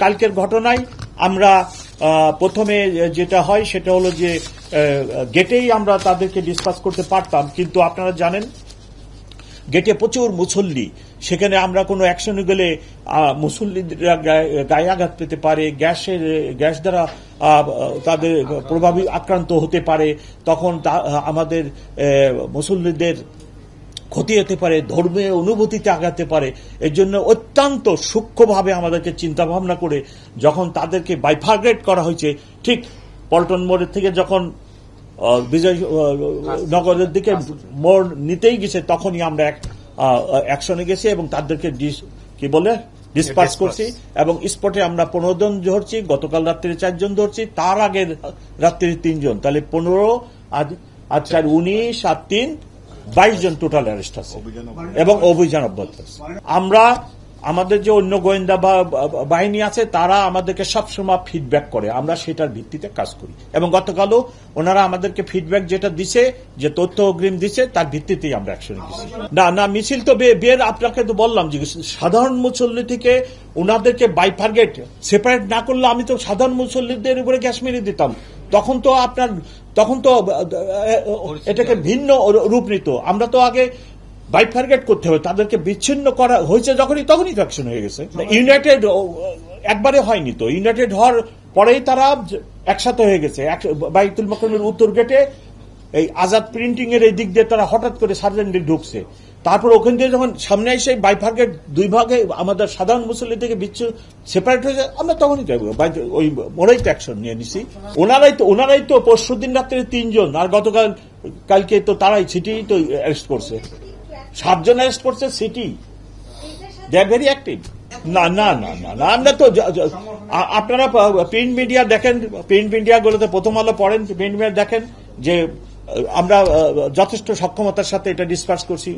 কালকের ঘটনায় আমরা প্রথমে যেটা হয় সেটা হলো যে গেটেই আমরা তাদেরকে ডিসকাস করতে পারতাম, কিন্তু আপনারা জানেন গেটে প্রচুর মুসল্লি, সেখানে আমরা কোনো অ্যাকশনে গেলে মুসল্লিরা গায়ে আঘাত পেতে পারে, গ্যাস দ্বারা তাদের প্রভাবিত আক্রান্ত হতে পারে, তখন আমাদের মুসল্লিদের ক্ষতি হতে পারে, ধর্মীয় অনুভূতিতে আঘাতে পারে। এর জন্য অত্যন্ত সূক্ষ্মভাবে আমাদেরকে চিন্তা ভাবনা করে যখন তাদেরকে বাইফার্গেট করা হয়েছে, ঠিক পল্টন মোড়ের থেকে যখন বিজয়নগরের দিকে মোড় নিতেই গেছে তখনই আমরা অ্যাকশনে গেছি এবং তাদেরকে ডিসপার্স করছি এবং স্পটে আমরা 15 জন ধরছি, গতকাল রাত্রে 4 জন ধরছি, তার আগের রাত্রে 3 জন, তাহলে 15, আজ 4, 19 আর 3, 22 জন টোটাল অ্যারেস্ট আছে এবং অভিযান অব্যাহত আছে। আমরা আমাদের যে অন্য গোয়েন্দা বাহিনী আছে তারা আমাদেরকে সবসময় ফিডব্যাক করে, আমরা সেটার ভিত্তিতে কাজ করি এবং গতকালও ওনারা আমাদেরকে ফিডব্যাক যেটা দিছে, যে তথ্য অগ্রিম দিছে, তার ভিত্তিতেই আমরা অ্যাকশন নিয়েছি। না মিছিল তো বের, আপনাকে তো বললাম যে সাধারণ মুসল্লি থেকে ওনাদেরকে বাইফার্গেট সেপারেট না করলে আমি তো সাধারণ মুসল্লিদের উপরে গ্যাস মেরে দিতাম, তখন তো এটাকে ভিন্ন রূপ নিত। আমরা তো আগে বাইফার্গেট করতে হবে, তাদেরকে বিচ্ছিন্ন করা হয়েছে তখনই ফ্যাকশন হয়ে গেছে। ইউনাইটেড একবারে হয়নি তো, ইউনাইটেড হওয়ার পরেই তারা একসাথে হয়ে গেছে। বাইতুল মোকাররমের উত্তর গেটে এই আজাদ প্রিন্টিং এর এই দিক দিয়ে তারা হঠাৎ করে সার্জেন্টলি ঢুকছে, তারপর ওখান দিয়ে যখন সামনে এসে বাইফার্গেট দুই ভাগে আমাদের সাধারণ মুসল্লি থেকে সেপারেট হয়েছে, আমরা তখনই ওই মোড়াই তো অ্যাকশন নিয়ে নিছি। ওনারাই তো পরশু দিন রাত্রে 3 জন, আর কালকে তো তারাই সিটি তো অ্যারেস্ট করছে, 7 জন অ্যারেস্ট করছে city. They are very active. না আমরা তো, আপনারা প্রিন্ট মিডিয়া দেখেন, প্রিন্ট মিডিয়া গুলোতে প্রথম আলো পড়েন, প্রিন্ট মিডিয়া দেখেন যে আমরা যথেষ্ট সক্ষমতার সাথে এটা ডিসকাস করছি,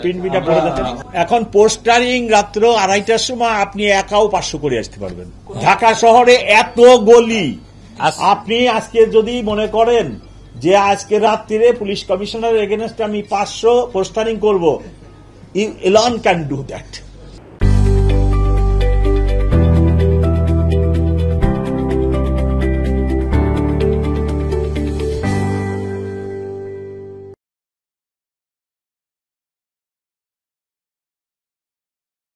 প্রিন্ট মিডিয়া পড়ে দেখেন। এখন পোস্টারিং রাত্র 2:30টার সময় আপনি একাও 500 করে আসতে পারবেন। ঢাকা শহরে এত গলি, আপনি আজকে যদি মনে করেন যে আজকে রাত্রিরে পুলিশ কমিশনারের এগেনস্টে আমি 500 পোস্টারিং করব, এলন ক্যান ডু দ্যাট।